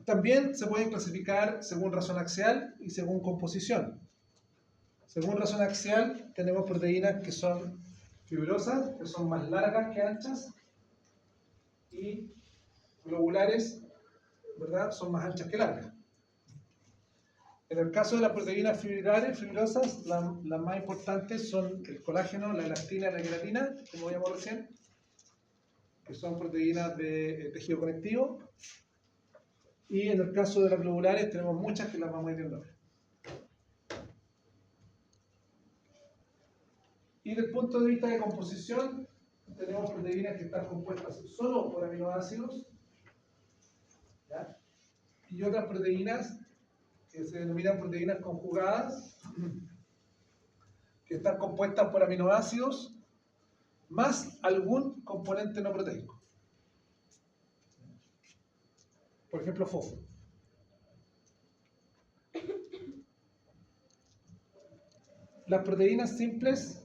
También se pueden clasificar según razón axial y según composición. Según razón axial tenemos proteínas que son fibrosas, que son más largas que anchas, y globulares, ¿verdad?, son más anchas que largas. En el caso de las proteínas fibrosas, las más importantes son el colágeno, la elastina y la queratina, como veíamos recién, que son proteínas de tejido conectivo. Y en el caso de las globulares tenemos muchas que las vamos a ir viendo ahora. Y desde el punto de vista de composición, tenemos proteínas que están compuestas solo por aminoácidos, ¿ya?, y otras proteínas que se denominan proteínas conjugadas, que están compuestas por aminoácidos más algún componente no proteico. Por ejemplo, fósforo. Las proteínas simples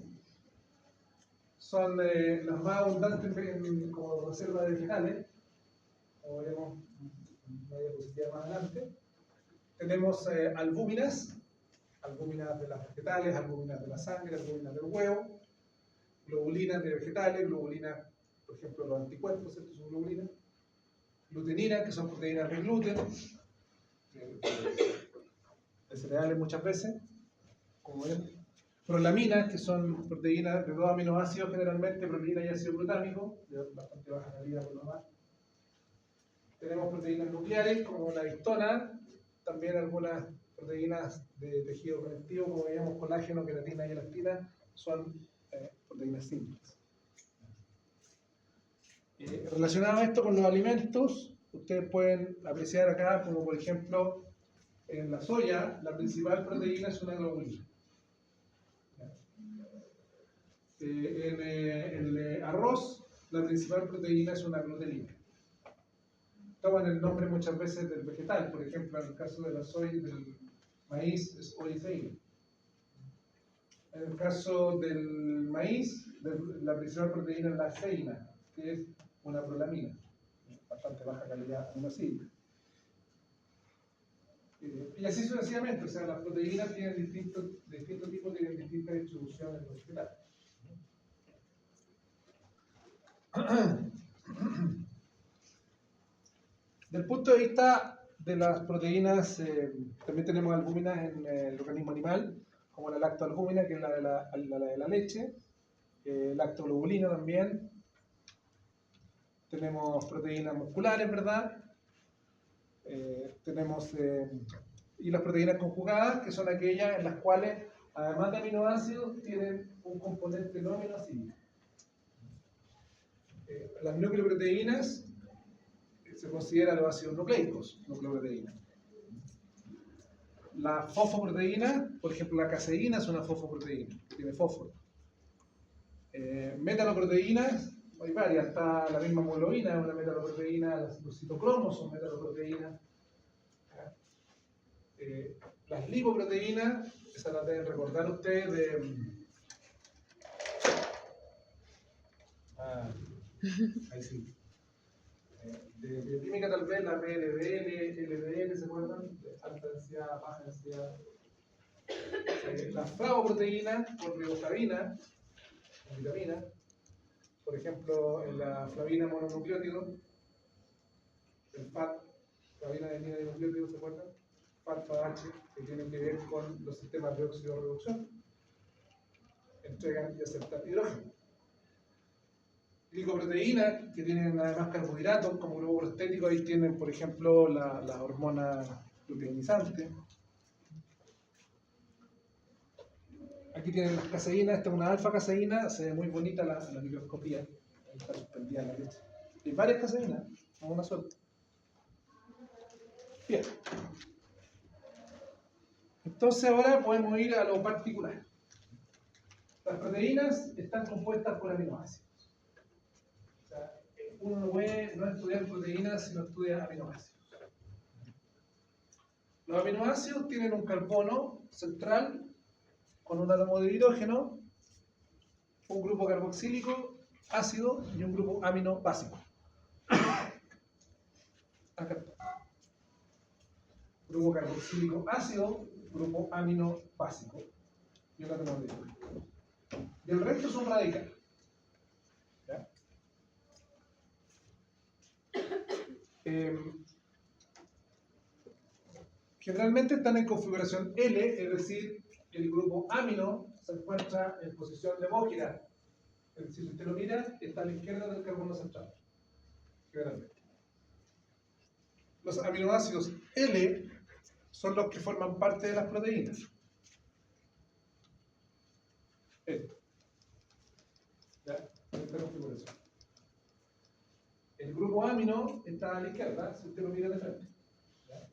son las más abundantes como reserva de vegetales, como veremos en una diapositiva más adelante. Tenemos albúminas de las vegetales, albúminas de la sangre, albúminas del huevo, globulinas de vegetales, globulinas, por ejemplo, los anticuerpos, estos son globulinas, gluteninas, que son proteínas de gluten, de cereales muchas veces, como ven, prolaminas, que son proteínas de dos aminoácidos generalmente, proteína y ácido glutámico, de bastante baja calidad por lo más. Tenemos proteínas nucleares, como la histona, también algunas proteínas de tejido conectivo, como veíamos, colágeno, queratina y elastina, son proteínas simples. Relacionado a esto con los alimentos, ustedes pueden apreciar acá, como por ejemplo, en la soya, la principal proteína es una globulina. En el arroz, la principal proteína es una glutenina. Toman el nombre muchas veces del vegetal, por ejemplo, en el caso de la soya y del maíz es oriceína. En el caso del maíz, la principal proteína es la ceína, que es una prolamina, bastante baja calidad aminoácidica. Y así sucesivamente, o sea, las proteínas tienen distintos tipos, tienen distintas distribuciones en los vegetales. Del punto de vista de las proteínas, también tenemos albúminas en el organismo animal, como la lactoalbúmina, que es la de la leche, lactoglobulina también. Tenemos proteínas musculares, ¿verdad? Y las proteínas conjugadas, que son aquellas en las cuales, además de aminoácidos, tienen un componente no aminoácido. Las nucleoproteínas se consideran los ácidos nucleicos, nucleoproteínas. La fosfoproteína, por ejemplo, la caseína es una fosfoproteína, que tiene fósforo. Metaloproteínas, hay varias, está la misma hemoglobina, es una metaloproteína, los citocromos son metaloproteínas. Las lipoproteínas, esas las deben recordar ustedes ahí sí. De bioquímica tal vez, la PLDL, LDL, ¿se acuerdan? De alta densidad, baja densidad. Las flavoproteínas, por riboflavina, vitamina, por ejemplo, en la flavina mononucleótido, el FAT, flavina de nucleótido, ¿se acuerdan? FAT-FAH, que tienen que ver con los sistemas de óxido-reducción, entregan y aceptan hidrógeno. Glicoproteínas, que tienen además carbohidratos como grupo prostético, ahí tienen, por ejemplo, la hormona luteinizante. Aquí tienen las caseínas, esta es una alfa-caseína, se ve muy bonita la microscopía, ahí está suspendida en la leche. Hay varias caseínas, como una sola. Bien. Entonces ahora podemos ir a lo particular. Las proteínas están compuestas por aminoácidos. O sea, uno no puede no estudiar proteínas si no estudia aminoácidos. Los aminoácidos tienen un carbono central con un átomo de hidrógeno, un grupo carboxílico ácido y un grupo amino básico. Acá está. grupo carboxílico ácido, grupo amino básico y un átomo de hidrógeno. Y el resto son radicales. ¿Ya? Generalmente están en configuración L, es decir, el grupo amino se encuentra en posición levógira. Es decir, si usted lo mira, está a la izquierda del carbono central. Generalmente. Los aminoácidos L son los que forman parte de las proteínas. L. ¿Ya? Esta configuración. El grupo amino está a la izquierda, si usted lo mira de frente. ¿Ya?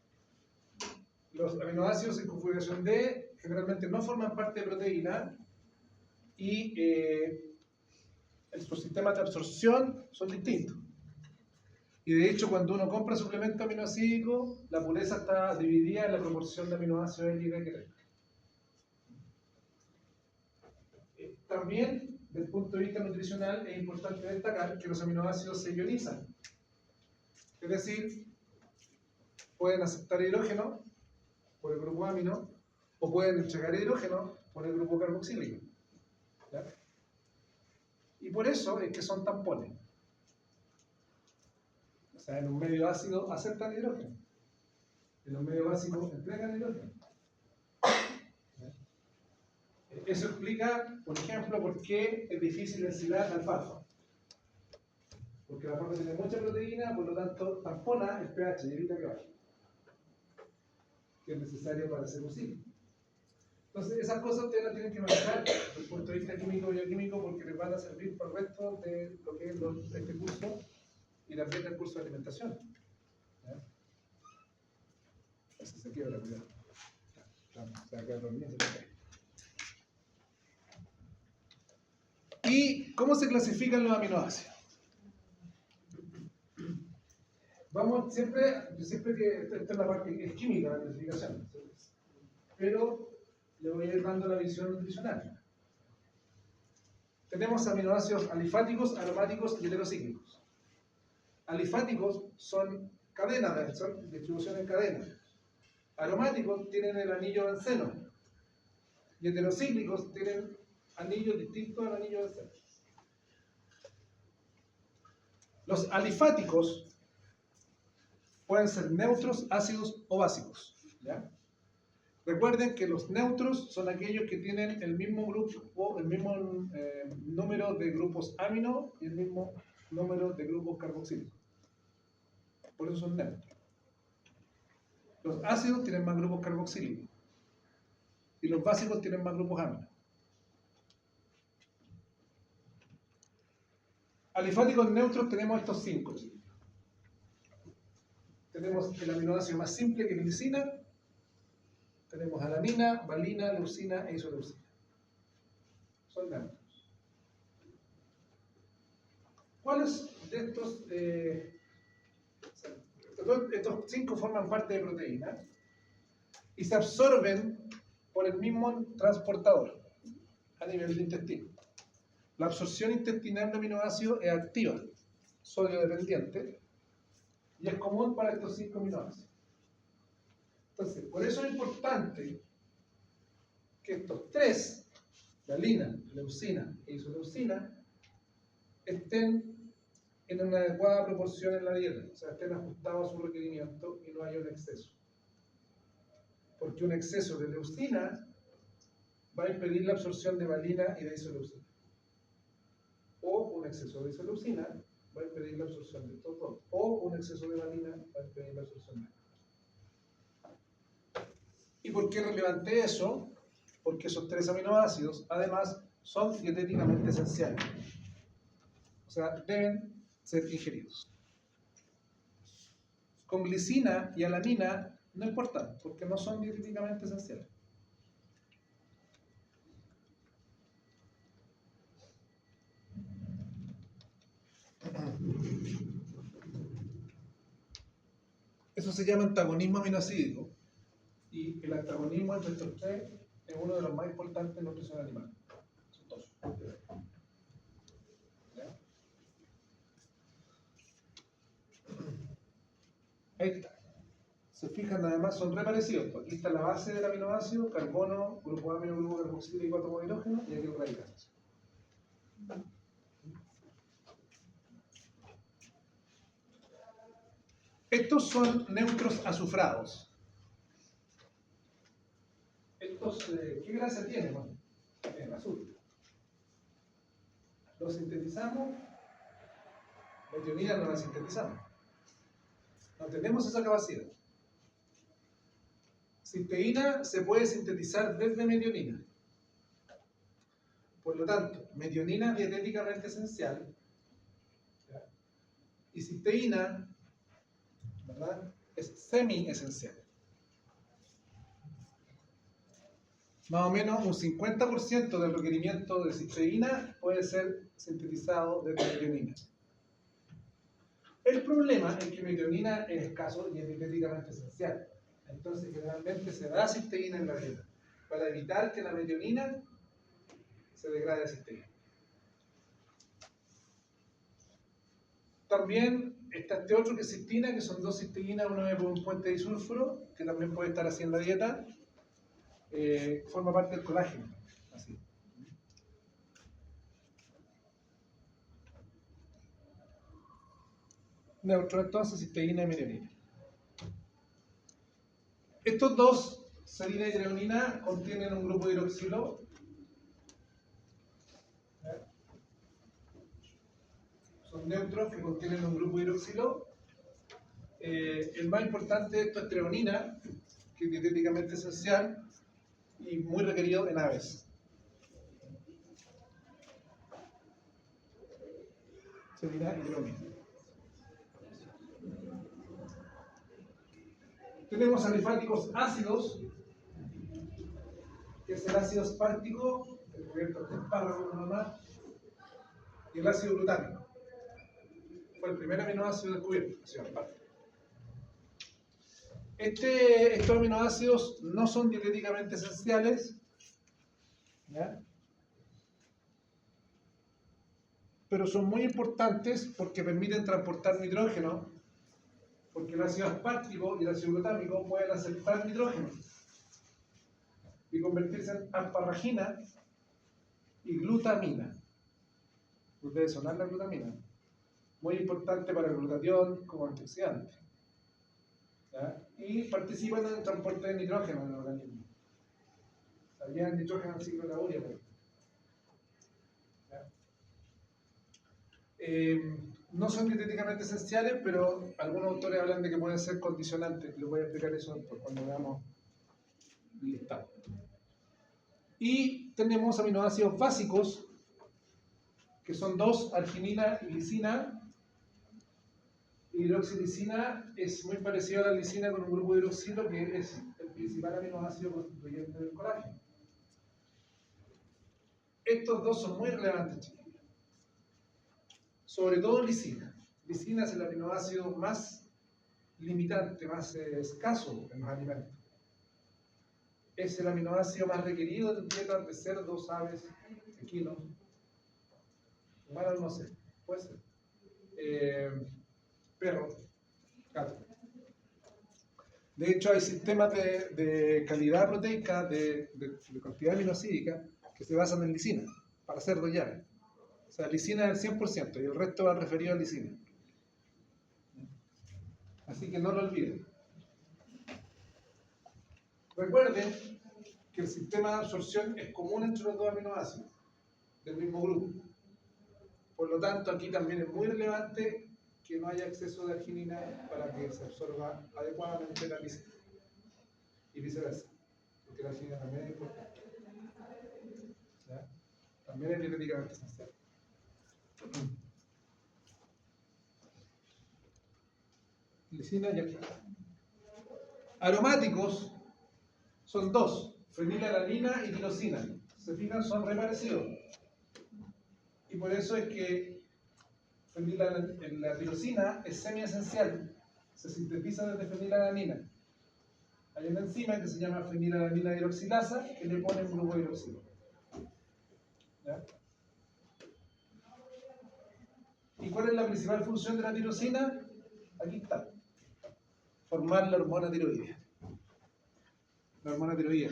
Los aminoácidos en configuración D generalmente no forman parte de proteína y sus sistemas de absorción son distintos. Y de hecho, cuando uno compra suplemento aminoácido, la pureza está dividida en la proporción de aminoácidos L y D que tenga. También, desde el punto de vista nutricional, es importante destacar que los aminoácidos se ionizan. Es decir, pueden aceptar hidrógeno por el grupo amino o pueden entregar hidrógeno por el grupo carboxílico. ¿Ya? Y por eso es que son tampones. O sea, en un medio ácido aceptan hidrógeno. En un medio básico entregan hidrógeno. ¿Ya? Eso explica, por ejemplo, por qué es difícil enzilar la alfalfa. Porque la alfalfa tiene mucha proteína, por lo tanto tampona el pH y evita que baje. Que es necesario para ser posible. Entonces, esas cosas ustedes las tienen que manejar desde el punto de vista químico y bioquímico porque les van a servir por el resto de lo que es este curso y también del curso de alimentación. ¿Ya? Así se quiebra, cuidado. Se va a quedar dormido, se cae. ¿Y cómo se clasifican los aminoácidos? Vamos siempre que esta es la parte es química de la clasificación, pero le voy a ir dando la visión nutricional. Tenemos aminoácidos alifáticos, aromáticos y heterocíclicos. Alifáticos son cadenas, son distribución en cadena. Aromáticos tienen el anillo benceno y heterocíclicos tienen anillos distintos al anillo benceno. Los alifáticos pueden ser neutros, ácidos o básicos. ¿Ya? Recuerden que los neutros son aquellos que tienen el mismo grupo, el mismo número de grupos amino y el mismo número de grupos carboxílicos. Por eso son neutros. Los ácidos tienen más grupos carboxílicos y los básicos tienen más grupos amino. Alifáticos neutros tenemos estos 5. Tenemos el aminoácido más simple que es glicina. Tenemos alanina, valina, leucina e isoleucina. Son neutros. ¿Cuáles de estos 5 forman parte de proteína y se absorben por el mismo transportador a nivel de intestino? La absorción intestinal de aminoácidos es activa, sodio dependiente, y es común para estos 5 aminoácidos. Entonces, por eso es importante que estos 3, valina, leucina e isoleucina, estén en una adecuada proporción en la dieta, o sea, estén ajustados a su requerimiento y no haya un exceso. Porque un exceso de leucina va a impedir la absorción de valina y de isoleucina. O un exceso de isoleucina va a impedir la absorción de estos dos. O un exceso de valina va a impedir la absorción de. ¿Y por qué es relevante eso? Porque esos 3 aminoácidos, además, son dietéticamente esenciales. O sea, deben ser ingeridos. Con glicina y alanina no importan, porque no son dietéticamente esenciales. Eso se llama antagonismo aminoácido. Y el antagonismo entre estos 3 es uno de los más importantes en nutrición animal. Son 2. ¿Ya? Ahí está. se fijan, además son re parecidos. Aquí está la base del aminoácido, carbono, grupo amino, grupo carboxílico, átomo de hidrógeno, y aquí el radical. Estos son neutros azufrados. Estos, ¿qué grasa tienen? Bueno, tienen azul. Los sintetizamos, metionina no la sintetizamos. No tenemos esa capacidad. Cisteína se puede sintetizar desde metionina. Por lo tanto, metionina es dietéticamente esencial, ¿ya? Y cisteína, ¿verdad?, es semi-esencial. Más o menos un 50% del requerimiento de cisteína puede ser sintetizado desde metionina. El problema es que metionina es escaso y es dietéticamente esencial. Entonces, generalmente se da cisteína en la dieta para evitar que la metionina se degrade a cisteína. También está este otro que es cisteína, que son dos cisteínas, uno es por un puente disulfuro, que también puede estar así en la dieta. Forma parte del colágeno. Así. Neutro, entonces, cisteína y metionina. Estos dos, serina y treonina, contienen un grupo de hidroxilo. Son neutros que contienen un grupo de hidroxilo. El más importante de esto es treonina, que es dietéticamente esencial y muy requerido en aves. Serina y treonina. Tenemos alifáticos ácidos, que es el ácido aspartico, el cubierto de espárrago normal, y el ácido glutámico. Fue el primer aminoácido descubierto, el ácido aspartico. Estos aminoácidos no son dietéticamente esenciales, ¿ya?, pero son muy importantes porque permiten transportar nitrógeno, porque el ácido aspartico y el ácido glutámico pueden aceptar nitrógeno y convertirse en asparragina y glutamina. Debe sonar la glutamina. Muy importante para el glutatión como antioxidante, ¿ya? Y participan en el transporte de nitrógeno en el organismo. También el nitrógeno al ciclo de la urea. No son dietéticamente esenciales, pero algunos autores hablan de que pueden ser condicionantes. Les voy a explicar eso después cuando veamos el listado. Y tenemos aminoácidos básicos, que son dos, arginina y lisina. Hidroxilisina es muy parecido a la lisina con un grupo de hidroxilo, que es el principal aminoácido constituyente del colágeno. Estos dos son muy relevantes, chicos. Sobre todo lisina. Lisina es el aminoácido más limitante, más escaso en los alimentos. Es el aminoácido más requerido en dietas de cerdos, aves, equinos. Humanos no sé, puede ser. Perro, gato. De hecho, hay sistemas de calidad proteica, de cantidad aminoácidica, que se basan en lisina, para cerdos y aves. O sea, lisina es el 100% y el resto va referido a lisina. Así que no lo olviden. Recuerden que el sistema de absorción es común entre los dos aminoácidos del mismo grupo. Por lo tanto, aquí también es muy relevante que no haya exceso de arginina para que se absorba adecuadamente la lisina. Y viceversa, porque la arginina también es importante. ¿Ya? También es dietéticamente esencial. Lisina y arginina. Aromáticos son dos, fenilalanina y tirosina. Se fijan, son re parecidos. Y por eso es que la tirosina es semi-esencial. Se sintetiza desde fenilalanina. Hay una enzima que se llama fenilalanina hidroxilasa que le pone un grupo de hidroxilo. ¿Ya? ¿Y cuál es la principal función de la tirosina? Aquí está. formar la hormona tiroidea. La hormona tiroidea,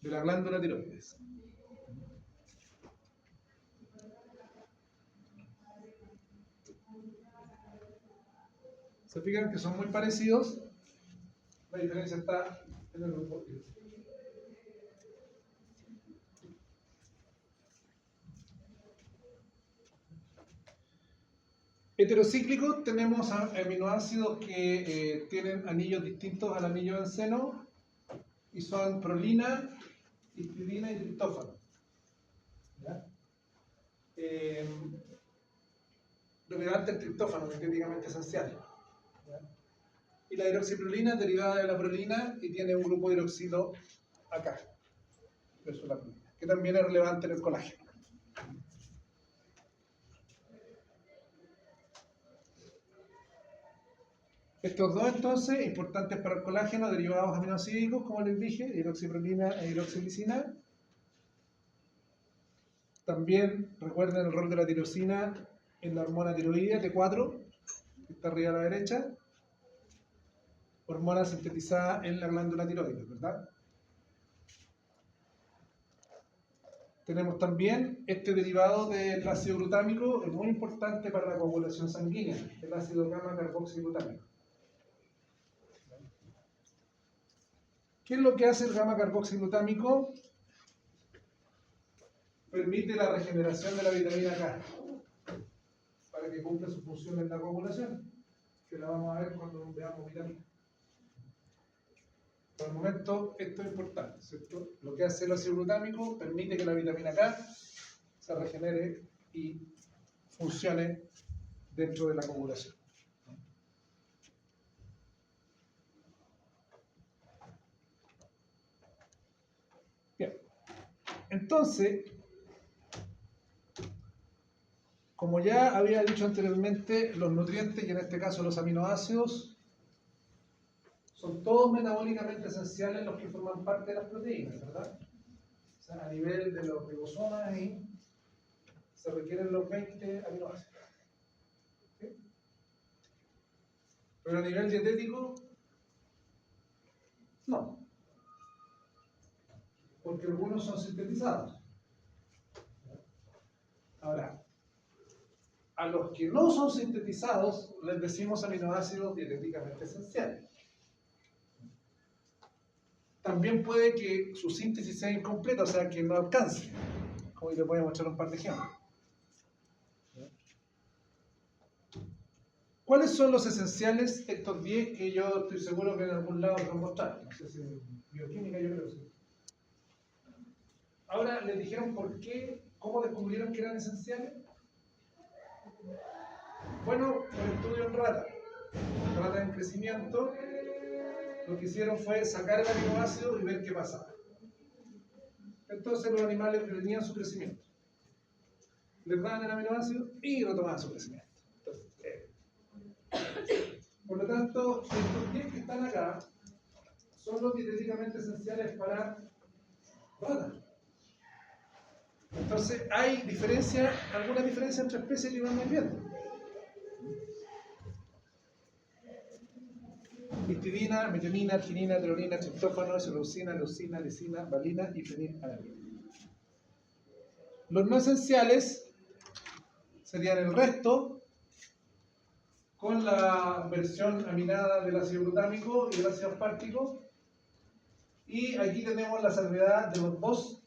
de la glándula tiroides. Se fijan que son muy parecidos, la diferencia está en el grupo. Heterocíclicos tenemos aminoácidos que tienen anillos distintos al anillo de benceno y son prolina, histidina y triptófano. Relevante el triptófano, sintéticamente esencial. ¿Ya? Y la hidroxiprolina es derivada de la prolina y tiene un grupo hidroxilo acá, versus la prolina, que también es relevante en el colágeno. Estos dos entonces, importantes para el colágeno, derivados aminoácidos, como les dije, hidroxiprolina e hidroxilisina. También recuerden el rol de la tirosina en la hormona tiroidea T4, que está arriba a la derecha. Hormona sintetizada en la glándula tiroides, ¿verdad? Tenemos también este derivado del ácido glutámico, es muy importante para la coagulación sanguínea, el ácido gamma-carboxiglutámico. ¿Qué es lo que hace el gamma-carboxiglutámico? Permite la regeneración de la vitamina K para que cumpla su función en la coagulación, que la vamos a ver cuando veamos vitamina. Por el momento, esto es importante, ¿cierto? Lo que hace el ácido glutámico permite que la vitamina K se regenere y funcione dentro de la coagulación. Bien, entonces, como ya había dicho anteriormente, los nutrientes, y en este caso los aminoácidos, son todos metabólicamente esenciales los que forman parte de las proteínas, ¿verdad? O sea, a nivel de los ribosomas ahí, se requieren los 20 aminoácidos. ¿Sí? Pero a nivel dietético, no. Porque algunos son sintetizados. Ahora, a los que no son sintetizados, les decimos aminoácidos dietéticamente esenciales. También puede que su síntesis sea incompleta, o sea, que no alcance. Como les voy a mostrar un par de ejemplos. ¿Cuáles son los esenciales, estos 10 que yo estoy seguro que en algún lado los van a mostrar? No sé si en bioquímica, yo creo que sí. Ahora, ¿les dijeron por qué? ¿Cómo descubrieron que eran esenciales? Bueno, por estudio en rata. Rata en crecimiento, lo que hicieron fue sacar el aminoácido y ver qué pasaba. Entonces los animales detenían su crecimiento. Les daban el aminoácido y retomaban su crecimiento. Por lo tanto, estos 10 que están acá son los dietéticamente esenciales para ratas. Entonces, ¿hay alguna diferencia entre especies que vamos viendo? Histidina, metionina, arginina, treonina, triptófano, isoleucina, leucina, lisina, valina y fenilalanina. Los no esenciales serían el resto, con la versión aminada del ácido glutámico y del ácido aspartico. Y aquí tenemos la salvedad de los dos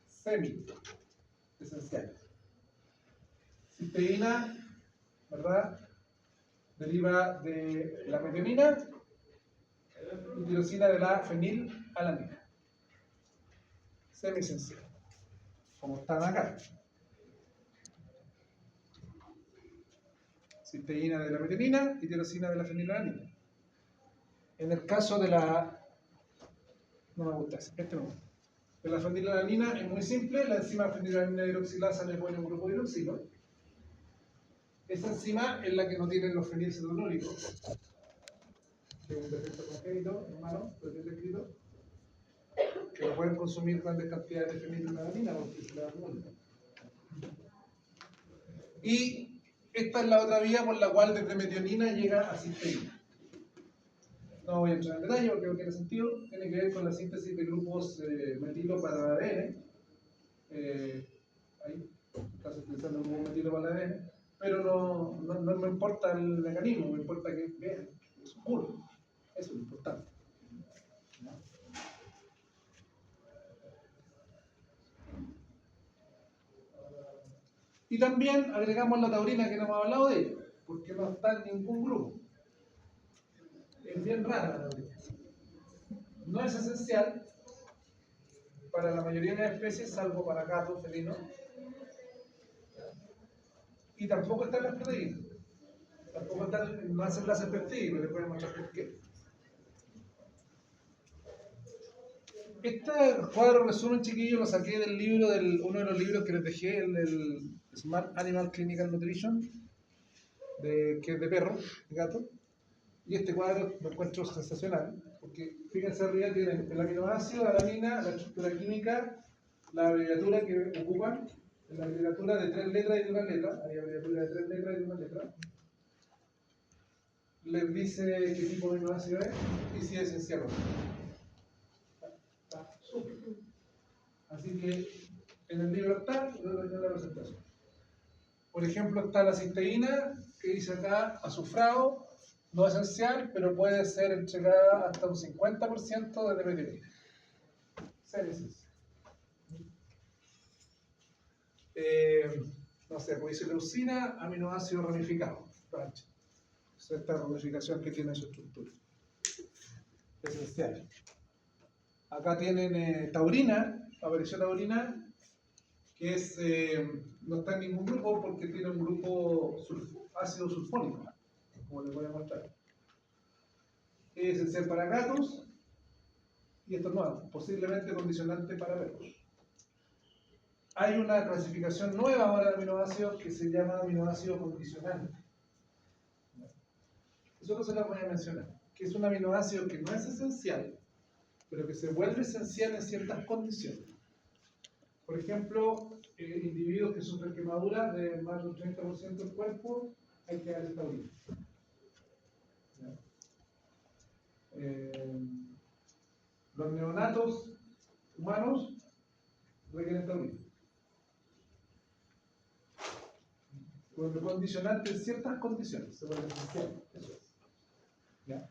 semi-esenciales. Cisteína, ¿verdad? Deriva de la metionina y tirosina de la fenilalanina. Semi-esencial, como están acá. Cisteína de la metionina y tirosina de la fenilalanina. En el caso de la... no me gusta ese, este me gusta. De la fenilalanina es muy simple, la enzima fenilalanina hidroxilasa le pone un grupo hidroxilo. Esa enzima es la que no tiene los fenilcetonúricos, que es un defecto congénito, hermano, lo tiene escrito, que no pueden consumir grandes cantidades de fenilalanina porque se le da mundo. Y esta es la otra vía por la cual desde metionina llega a cisteína. No voy a entrar en detalle porque no tiene sentido. Tiene que ver con la síntesis de grupos metilo para ADN. Ahí está sintetizando un grupo metilo para ADN. Pero no me importa el mecanismo, me importa que vean, es puro. Eso es lo importante. Y también agregamos la taurina, que no hemos hablado de ella, porque no está en ningún grupo. Es bien rara la taurina. No es esencial para la mayoría de las especies, salvo para gatos, felinos. Y tampoco está en las proteínas. Tampoco está en más enlaces peptídicos, les voy a mostrar por qué. Este cuadro resumen, chiquillos, lo saqué del libro, uno de los libros que les dejé, el Smart Animal Clinical Nutrition, que es de perro, de gato. Y este cuadro lo encuentro sensacional, porque fíjense arriba tienen el aminoácido, la alanina, la estructura química, la abreviatura que ocupan, la abreviatura de 3 letras y de 1 letra, hay abreviatura de 3 letras y de 1 letra. Les dice qué tipo de aminoácido es y si es esencial o no. Está súper. Así que en el libro está, y luego en la presentación. Por ejemplo, está la cisteína, que dice acá azufrado, no esencial, pero puede ser entregada hasta un 50% de metionina. Ser esencial. No sé, puede ser leucina, aminoácido ramificado. Esta ramificación que tiene su estructura. Esencial. Acá tienen taurina, apareció taurina, que es, no está en ningún grupo porque tiene un grupo ácido sulfónico, como les voy a mostrar. Es esencial para gatos y esto no, posiblemente condicionante para perros. Hay una clasificación nueva ahora de aminoácidos que se llama aminoácido condicionante. Eso no se las voy a mencionar, que es un aminoácido que no es esencial, pero que se vuelve esencial en ciertas condiciones. Por ejemplo, individuos que sufren quemaduras de más del 30% del cuerpo, hay que darle taurina. Los neonatos humanos requieren taurina. Vuelve condicionante en ciertas condiciones, se vuelve esencial. Eso es. ¿Ya?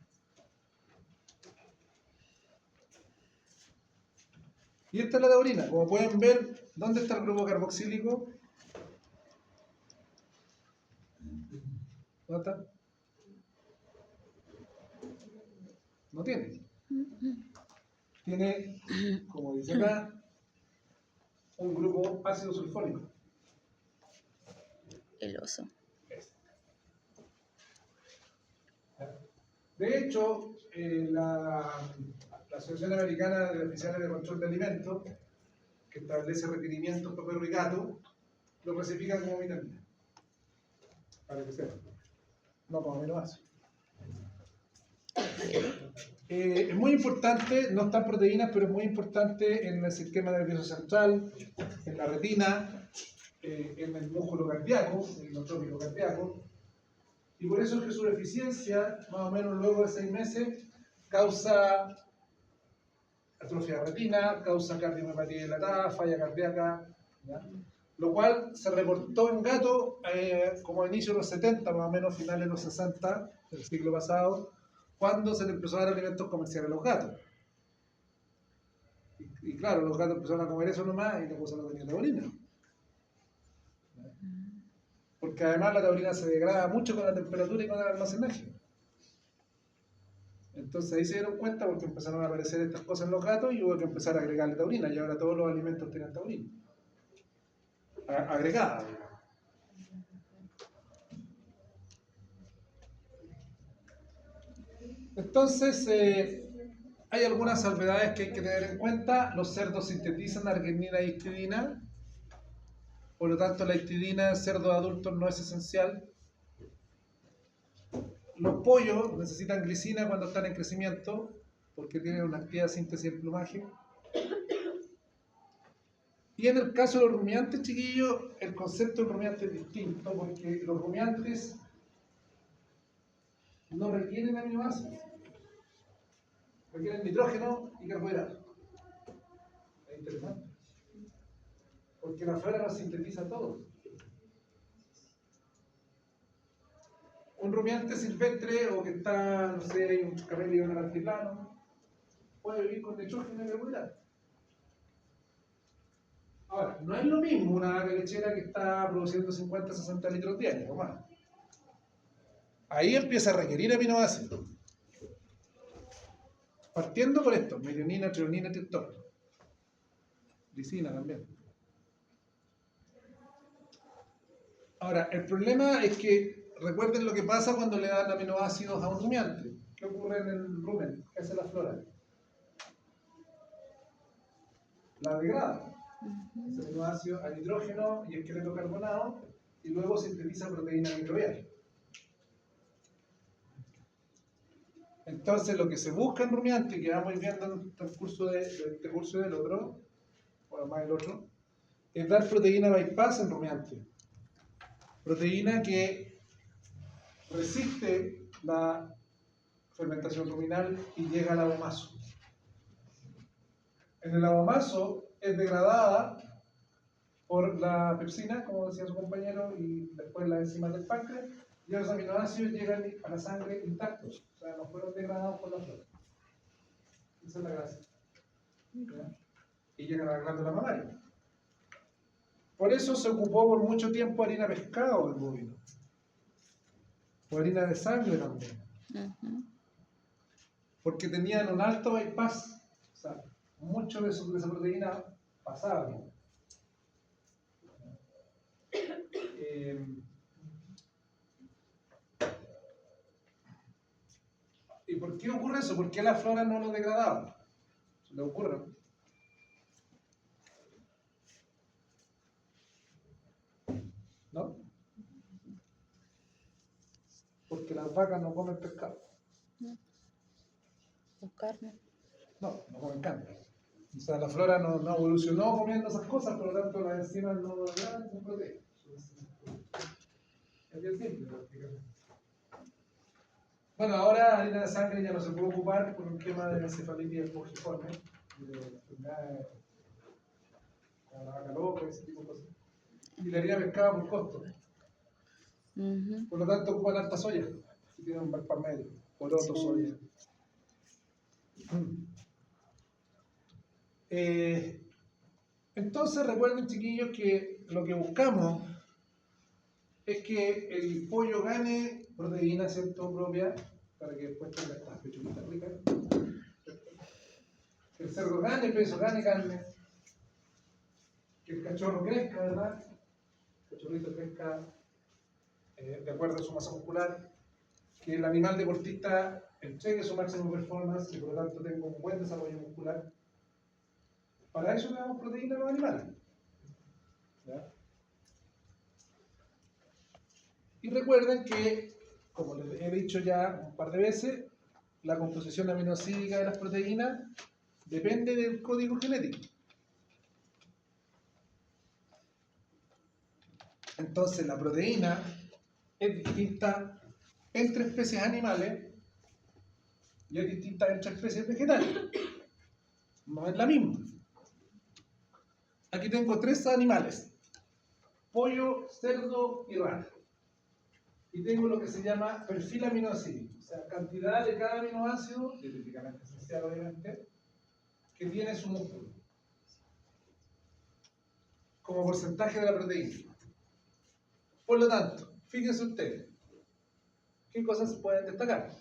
Y esta es la taurina. Como pueden ver, ¿dónde está el grupo carboxílico? ¿Dónde está? No tiene. Tiene, como dice acá, un grupo ácido sulfónico. El oso. De hecho, la Asociación Americana de Oficiales de Control de Alimentos, que establece requerimientos para perro y gato, lo clasifica como vitamina. Para que sepan. No como aminoácido. Es muy importante, no están proteínas, pero es muy importante en el sistema nervioso central, en la retina, en el músculo cardíaco, en el notrópico cardíaco. Y por eso es que su deficiencia, más o menos luego de 6 meses, causa atrofia de retina, causa cardiomiopatía dilatada, falla cardíaca, ¿ya? Lo cual se reportó en gatos como a inicios de los 70, más o menos finales de los 60 del siglo pasado, cuando se le empezó a dar alimentos comerciales a los gatos. Y claro, los gatos empezaron a comer eso nomás y la cosa no tenía taurina. Porque además la taurina se degrada mucho con la temperatura y con el almacenaje. Entonces ahí se dieron cuenta porque empezaron a aparecer estas cosas en los gatos y hubo que empezar a agregarle taurina. Y ahora todos los alimentos tienen taurina. Agregada, digamos. Entonces, hay algunas salvedades que hay que tener en cuenta. Los cerdos sintetizan arginina y histidina. Por lo tanto, la histidina en cerdos adultos no es esencial. Los pollos necesitan glicina cuando están en crecimiento, porque tienen una actividad de síntesis del plumaje. Y en el caso de los rumiantes, chiquillos, el concepto del rumiante es distinto porque los rumiantes no requieren aminoácidos, requieren nitrógeno y carbohidratos. Es interesante. Porque la flora lo sintetiza todo. Un rumiante silvestre o que está, no sé, hay un camello en el altiplano, puede vivir con nitrógeno y carbohidratos. Ahora, no es lo mismo una vaca lechera que está produciendo 50, 60 litros diarios o más. Ahí empieza a requerir aminoácidos. Partiendo por esto, metionina, treonina, triptófano. Lisina también. Ahora, el problema es que recuerden lo que pasa cuando le dan aminoácidos a un rumiante. ¿Qué ocurre en el rumen? ¿Qué hace la flora? La degrada. Ese aminoácido a nitrógeno y esqueleto carbonado y luego sintetiza proteína microbial. Entonces, lo que se busca en rumiante, que vamos viendo en el curso de este curso y del otro, o más el otro, es dar proteína bypass en rumiante. Proteína que resiste la fermentación ruminal y llega al abomaso. En el abomaso es degradada por la pepsina, como decía su compañero, y después las enzimas del páncreas, y los aminoácidos llegan a la sangre intactos, o sea, no fueron degradados por la flora. Esa es la gracia. ¿Ya? Y llegan a la glándula mamaria. Por eso se ocupó por mucho tiempo harina de pescado del bovino, o harina de sangre también, porque tenían un alto bypass, o sea, mucho de esa proteína pasaba, ¿no? ¿Y por qué ocurre eso? ¿Por qué la flora no lo degradaba? ¿Se le ocurre? ¿No? Porque las vacas no comen pescado. ¿O carne? No, no comen carne. O sea, la flora no evolucionó comiendo esas cosas, por lo tanto las enzimas no degradan, son proteínas. Es bien simple prácticamente. Bueno, ahora harina de sangre ya no se puede ocupar por un tema de encefalitis espongiforme, de enfermedades como la vaca loca, ese tipo de cosas. Y la harina de pescado por costo. Por lo tanto, ocupan harta soya, si tienen un bypass medio, poroto, soya. Entonces, recuerden, chiquillos, que lo que buscamos es que el pollo gane proteína, ¿cierto? Propia, para que después tenga estas pechuguitas ricas. Que el cerdo gane peso, gane carne. Que el cachorro crezca, ¿verdad? El cachorrito crezca de acuerdo a su masa muscular. Que el animal deportista entregue su máximo performance y por lo tanto tenga un buen desarrollo muscular. Para eso le damos proteína a los animales. ¿Ya? Y recuerden que, como les he dicho ya un par de veces, la composición aminoácidica de las proteínas depende del código genético. Entonces, la proteína es distinta entre especies animales y es distinta entre especies vegetales. No es la misma. Aquí tengo 3 animales: pollo, cerdo y rana. Y tengo lo que se llama perfil aminoácido, o sea, cantidad de cada aminoácido, típicamente esencial obviamente, que tiene su músculo, como porcentaje de la proteína. Por lo tanto, fíjense ustedes, ¿qué cosas se pueden destacar?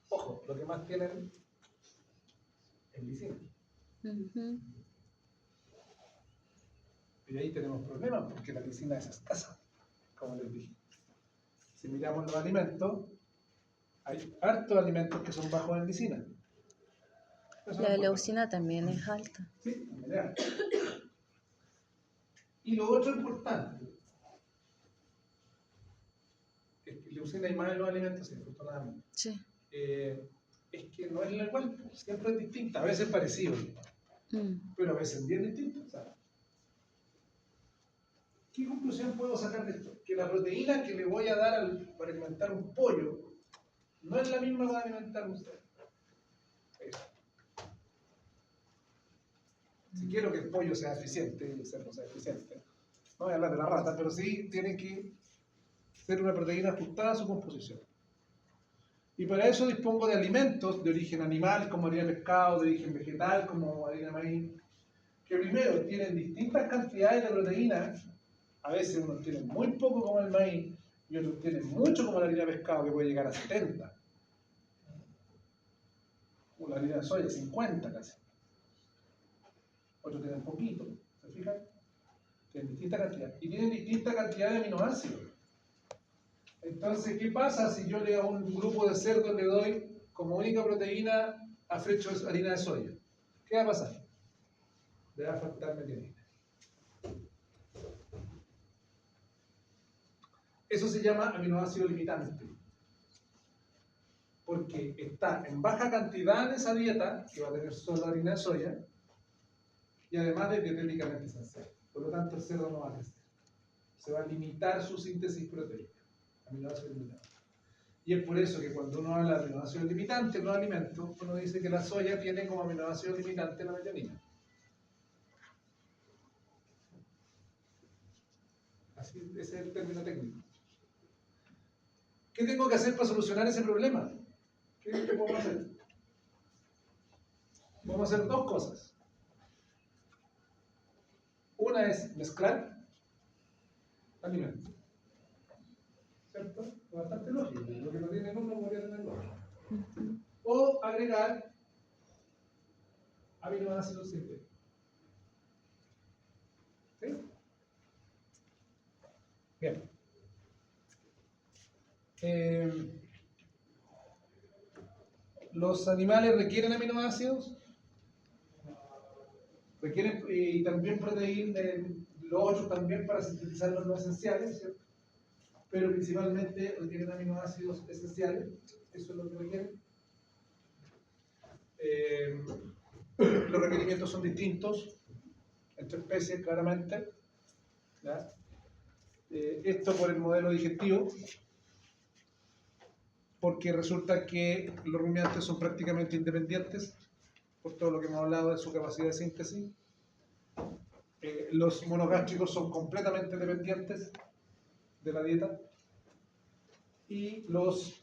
Ojo, lo que más tienen es lisina. Y ahí tenemos problemas, porque la lisina es escasa, como les dije. Si miramos los alimentos, hay hartos alimentos que son bajos en lisina. La leucina también es alta. Sí, también es alta. Y lo otro importante, es que leucina hay más en los alimentos, sí, afortunadamente. Sí. Es que no es la igual, siempre es distinta, a veces es parecido, pero a veces bien distinta. O sea, ¿Qué conclusión puedo sacar de esto? Que la proteína que le voy a dar para alimentar un pollo no es la misma para alimentar un cerdo. Eso. Si quiero que el pollo sea eficiente, el cerdo sea eficiente, no voy a hablar de la rata, pero sí tiene que ser una proteína ajustada a su composición. Y para eso dispongo de alimentos de origen animal, como harina de pescado, de origen vegetal, como harina de maíz, que primero tienen distintas cantidades de proteínas. A veces unos tienen muy poco como el maíz y otros tienen mucho como la harina de pescado, que puede llegar a 70. O la harina de soya, 50 casi. Otros tienen poquito, ¿se fijan? Tienen distinta cantidad. Y tienen distinta cantidad de aminoácidos. Entonces, ¿qué pasa si yo a un grupo de cerdos le doy como única proteína afrecho harina de soya? ¿Qué va a pasar? Le va a faltar metionina. Eso se llama aminoácido limitante. Porque está en baja cantidad en esa dieta, que va a tener solo harina de soya, y además es dietéticamente esencial. Por lo tanto, el cerdo no va a crecer. Se va a limitar su síntesis proteica. Aminoácido limitante. Y es por eso que cuando uno habla de aminoácidos limitantes en los alimentos, uno dice que la soya tiene como aminoácido limitante la metionina. Así, ese es el término técnico. ¿Qué tengo que hacer para solucionar ese problema? ¿Qué podemos hacer? Vamos a hacer dos cosas. Una es mezclar alimentos. ¿Cierto? Es bastante lógico. Lo que no tiene uno podría tener otro. O agregar aminoácidos sintéticos. ¿Sí? Bien. Los animales requieren aminoácidos, requieren y también proteínas, los otros también para sintetizar los no esenciales, ¿cierto? Pero principalmente requieren aminoácidos esenciales, eso es lo que requieren. Los requerimientos son distintos entre especies, claramente. ¿Ya? Esto por el modelo digestivo, porque resulta que los rumiantes son prácticamente independientes, por todo lo que hemos hablado de su capacidad de síntesis. Los monogástricos son completamente dependientes de la dieta, y los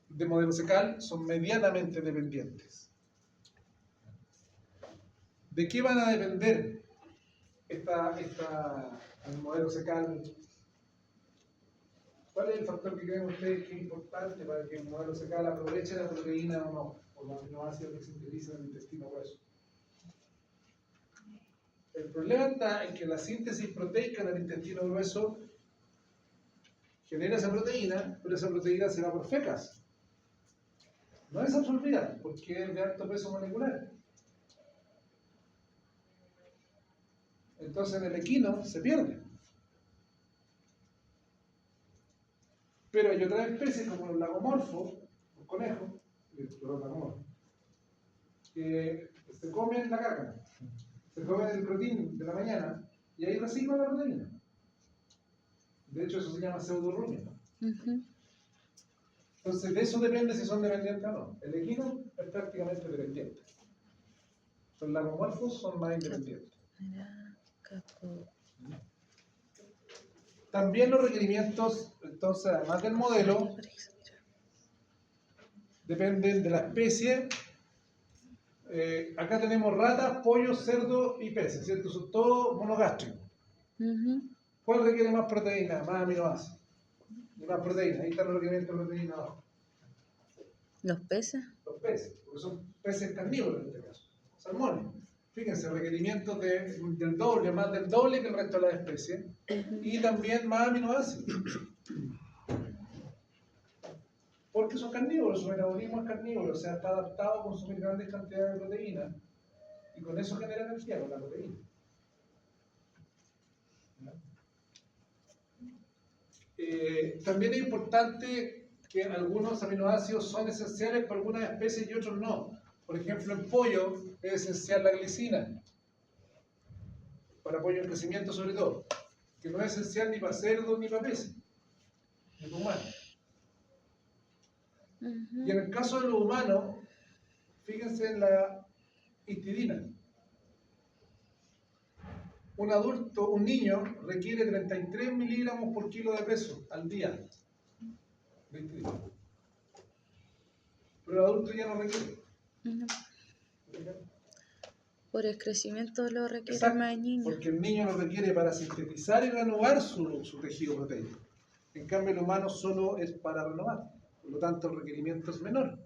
de modelo secal son medianamente dependientes. ¿De qué van a depender el modelo secal? ¿Cuál es el factor que creen ustedes que es importante para que el modelo secal aproveche la proteína o no, o los aminoácidos que se utilizan en el intestino grueso? El problema está en que la síntesis proteica en el intestino grueso genera esa proteína, pero esa proteína se va por fecas. No es absorbida, porque es de alto peso molecular. Entonces en el equino se pierde. Pero hay otras especies como los lagomorfos, los conejos, los lagomorfos, que se comen la caca, se comen el proteín de la mañana y ahí reciclan la proteína. De hecho, eso se llama pseudorrumia. Entonces, de eso depende si son dependientes o no. El equino es prácticamente dependiente. Los lagomorfos son más independientes. También los requerimientos, entonces, además del modelo, dependen de la especie. Acá tenemos ratas, pollos, cerdos y peces, ¿cierto? Son todos monogástricos. ¿Cuál requiere más proteína, más aminoácidos? Y más proteína. Ahí están los requerimientos de proteína abajo. ¿Los peces? Los peces, porque son peces carnívoros en este caso. Salmones. Fíjense, requerimientos del doble, más del doble que el resto de las especies. Y también más aminoácidos. Porque son carnívoros, su metabolismo es carnívoro, o sea, está adaptado a consumir grandes cantidades de proteína. Y con eso genera energía, con la proteína. También es importante que algunos aminoácidos son esenciales para algunas especies y otros no. Por ejemplo, en pollo es esencial la glicina. para apoyo en crecimiento sobre todo, que no es esencial ni para cerdos ni para peces, ni para humanos. Y en el caso de los humanos, fíjense en la histidina. Un adulto, un niño, requiere 33 miligramos por kilo de peso al día de histidina. Pero el adulto ya no requiere. No. Por el crecimiento lo requiere Exacto, más el niño. porque el niño lo requiere para sintetizar y renovar su tejido proteico. En cambio, el humano solo es para renovar. Por lo tanto, el requerimiento es menor.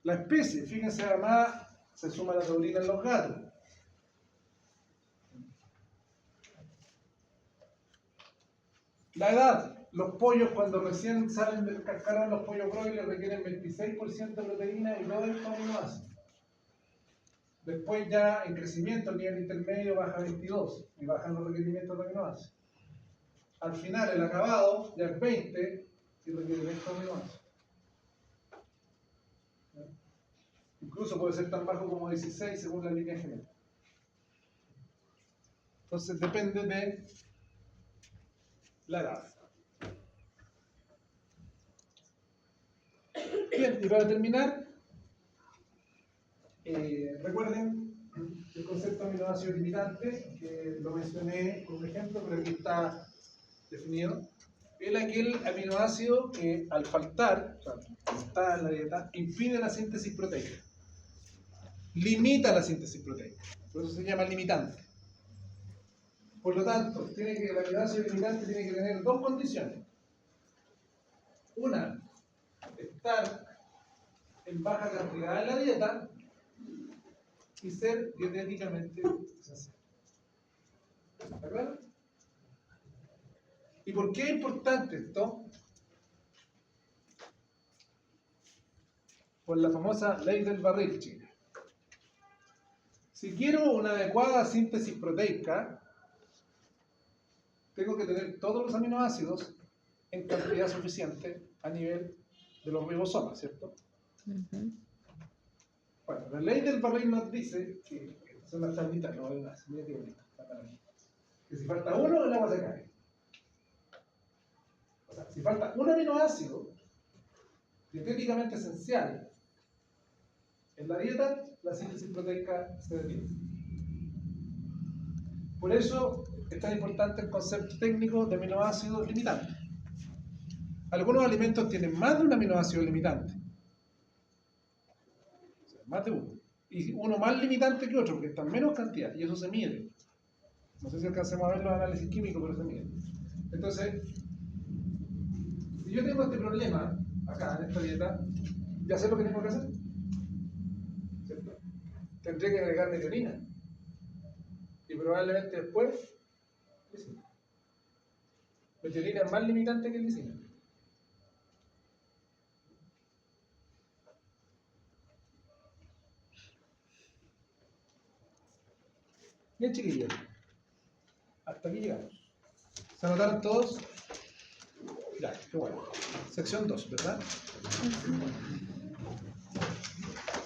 La especie, fíjense, además se suma la taurina en los gatos. La edad. Los pollos, cuando recién salen del cascarón, los pollos broiler requieren 26% de proteína y 9 de aminoácidos. Después ya en crecimiento, el nivel intermedio baja a 22 y bajan los requerimientos de aminoácidos. Al final, el acabado ya es 20 y requiere 20 aminoácidos. Incluso puede ser tan bajo como 16 según la línea genética. Entonces depende de la edad. Bien, y para terminar, recuerden el concepto de aminoácido limitante, que lo mencioné con un ejemplo, pero aquí está definido. Es aquel aminoácido que al faltar, o sea, no está en la dieta, impide la síntesis proteica. Limita la síntesis proteica. Por eso se llama limitante. Por lo tanto, el aminoácido limitante tiene que tener dos condiciones. Una, estar en baja cantidad en la dieta y ser dietéticamente esencial. ¿De acuerdo? ¿Y por qué es importante esto? Por la famosa ley del barril, chicos. Si quiero una adecuada síntesis proteica, tengo que tener todos los aminoácidos en cantidad suficiente a nivel de los ribosomas, ¿cierto? Bueno, la ley del barril nos dice que son las tablitas, no hay más, mira qué bonito, que si falta uno, el agua se cae. O sea, si falta un aminoácido dietéticamente esencial en la dieta, la síntesis proteica se detiene. Por eso es tan importante el concepto técnico de aminoácidos limitantes. Algunos alimentos tienen más de un aminoácido limitante. O sea, más de uno. Y uno más limitante que otro, porque está en menos cantidad, y eso se mide. No sé si alcancemos a ver los análisis químicos, pero se mide. Entonces, si yo tengo este problema acá en esta dieta, ¿ya sé lo que tengo que hacer? ¿Cierto? Tendré que agregar metionina. Y probablemente después, lisina. Metionina es más limitante que lisina. Bien, chiquillos. Hasta aquí llegamos. ¿Se anotaron todos? Ya, qué bueno. Sección 2, ¿verdad?